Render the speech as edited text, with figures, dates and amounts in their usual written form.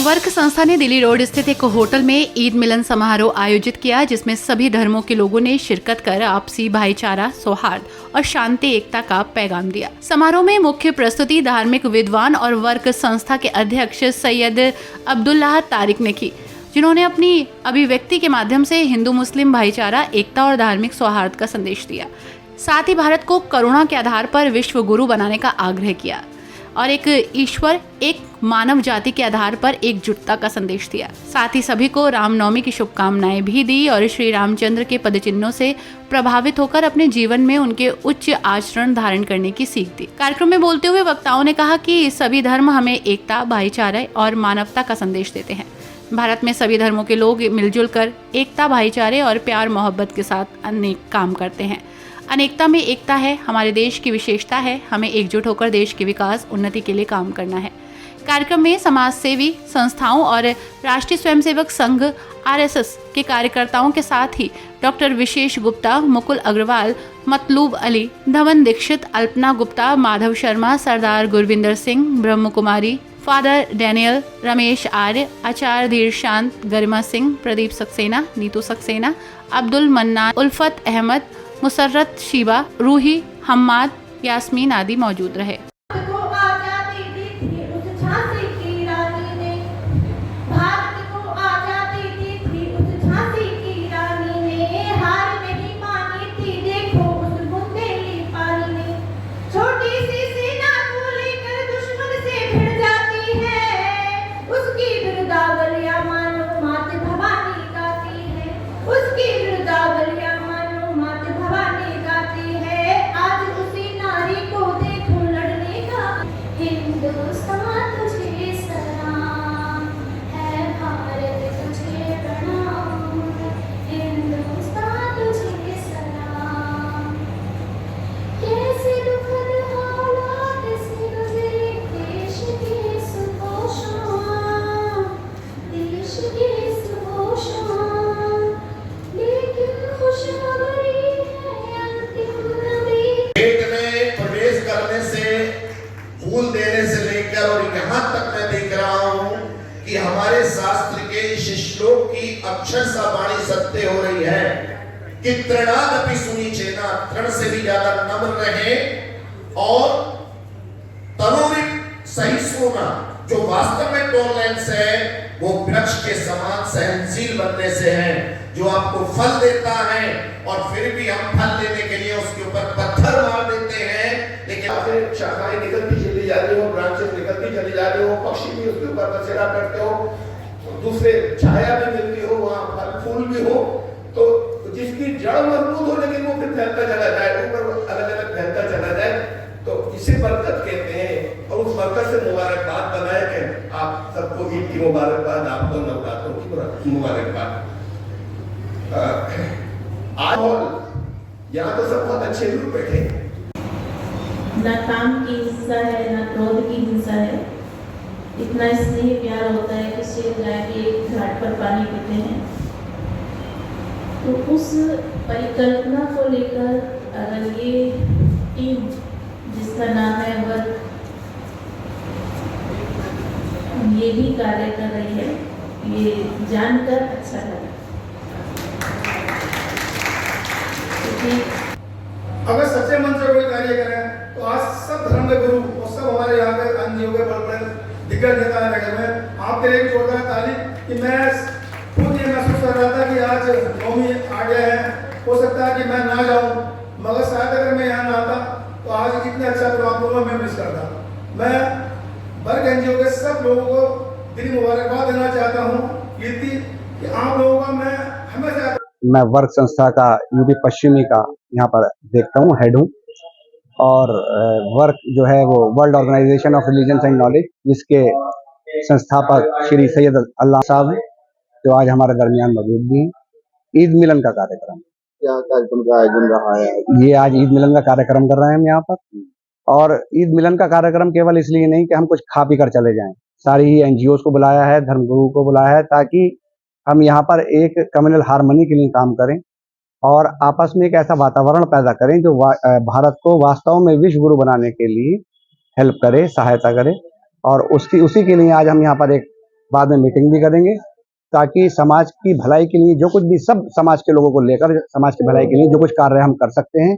Work संस्था ने Delhi road स्थित एक होटल में ईद मिलन समारोह आयोजित किया, जिसमें सभी धर्मों के लोगों ने शिरकत कर आपसी भाईचारा, सौहार्द और शांति एकता का पैगाम दिया। समारोह में मुख्य प्रस्तुति धार्मिक विद्वान और वर्क संस्था के अध्यक्ष सैयद अब्दुल्लाह तारिक ने की, जिन्होंने अपनी अभिव्यक्ति के माध्यम से हिंदू मुस्लिम भाईचारा, एकता और धार्मिक सौहार्द का संदेश दिया। साथ ही भारत को करुणा के आधार पर विश्व गुरु बनाने का आग्रह किया और एक ईश्वर, एक मानव जाति के आधार पर एकजुटता का संदेश दिया। साथ ही सभी को रामनवमी की शुभकामनाएं भी दी और श्री रामचंद्र के पदचिन्हों से प्रभावित होकर अपने जीवन में उनके उच्च आचरण धारण करने की सीख दी। कार्यक्रम में बोलते हुए वक्ताओं ने कहा कि सभी धर्म हमें एकता, भाईचारे और मानवता का संदेश देते हैं। भारत में सभी धर्मों के लोग मिलजुल कर एकता, भाईचारे और प्यार मोहब्बत के साथ अनेक काम करते हैं। अनेकता में एकता है हमारे देश की विशेषता है। हमें एकजुट होकर देश के विकास, उन्नति के लिए काम करना है। कार्यक्रम में समाज सेवी संस्थाओं और राष्ट्रीय स्वयंसेवक संघ RSS के कार्यकर्ताओं के साथ ही डॉक्टर विशेष गुप्ता, मुकुल अग्रवाल, मतलूब अली, धवन दीक्षित, अल्पना गुप्ता, माधव शर्मा, सरदार गुरविंदर सिंह, ब्रह्म कुमारी, फादर डैनियल, रमेश आर्य, आचार्य धीर शांत, गरिमा सिंह, प्रदीप सक्सेना, नीतू सक्सेना, अब्दुल मन्नान, उल्फत अहमद, मुसर्रत शीबा, रूही, हम्माद, यास्मीन आदि मौजूद रहे। फूल देने से लेकर और यहाँ तक मैं देख रहा हूँ कि हमारे शास्त्र के इस श्लोक की अक्षरशः वाणी सत्य हो रही है कि तृणादपि सुनिचेना, तृण से भी ज्यादा नम्र रहे और तनोरिक सहिष्णुता, जो वास्तव में टॉलरेंस है, वो वृक्ष के समान सहनशील बनने से है, जो आपको फल देता है और फिर भी हम फल लेने के लिए उसके ऊपर पत्थर मार देते हैं। लेकिन फिर शाखाएं निकलती चली जा रही हो, ब्रांचेस निकलती चली जा रही हो, पक्षी भी उसके ऊपर बसेरा करते हो, दूसरे छाया भी मिलती हो, वहाँ फल फूल भी हो, तो जिसकी जड़ मजबूत हो लेकिन वो फिर फैलता चला जाए, ऊपर अलग अलग फैलता चला जाए, तो इसे बरकत कहते हैं। और उस बरकत से मुबारकबाद बनाए कि आप सबको ईद की मुबारकबाद, आपको नवरात्रों की मुबारकबाद। आज यहाँ तो सब बहुत अच्छे लोग बैठे, ना काम की हिंसा है, ना क्रोध की हिंसा है। इतना स्नेह प्यार होता है कि शेर गाय के एक घाट पर पानी पीते हैं। तो उस परिकल्पना को लेकर अगर ये टीम जिसका नाम है वर्क, ये भी कार्य कर रही है, ये जानकर अच्छा लगा। अगर सच्चे मन से कोई कार्य करें तो आज सब धर्म के गुरु और सब हमारे यहाँ पे एनजीओ के बड़े दिग्गज नेता बैठे हुए हैं। आपके लिए जोरदार ताली कि मैं खुद ये महसूस कर रहा था कि आज नौवीं आ गया है, हो सकता है कि मैं ना जाऊं, मगर शायद अगर मैं यहाँ ना आता तो आज इतना अच्छा प्रोग्राम मैं मिस करता। मैं वर्क एनजीओ के सब लोगों को दिल मुबारकबाद देना चाहता हूँ कि आप लोगों का मैं हमेशा, मैं वर्क संस्था का यूपी पश्चिमी का यहाँ पर देखता हूँ, हेड हूँ। और वर्क जो है वो world organisation of religion and knowledge, जिसके संस्थापक श्री सैयद अल्लाह साहब हैं, जो आज हमारे दरमियान मौजूद भी हैं। ईद मिलन का कार्यक्रम, क्या कार्यक्रम का आयोजन रहा है? ये आज ईद मिलन का कार्यक्रम कर रहे हैं हम यहाँ पर। और ईद मिलन का कार्यक्रम केवल इसलिए नहीं कि हम कुछ खा पी कर चले जाएं, सारी ही एनजीओ को बुलाया है, धर्मगुरु को बुलाया है, ताकि हम यहाँ पर एक कम्युनल हार्मनी के लिए काम करें और आपस में एक ऐसा वातावरण पैदा करें जो भारत को वास्तव में विश्व गुरु बनाने के लिए हेल्प करे, सहायता करे। और उसी के लिए आज हम यहाँ पर एक बाद में मीटिंग भी करेंगे, ताकि समाज की भलाई के लिए जो कुछ भी, सब समाज के लोगों को लेकर समाज की भलाई के लिए जो कुछ कार्य हम कर सकते हैं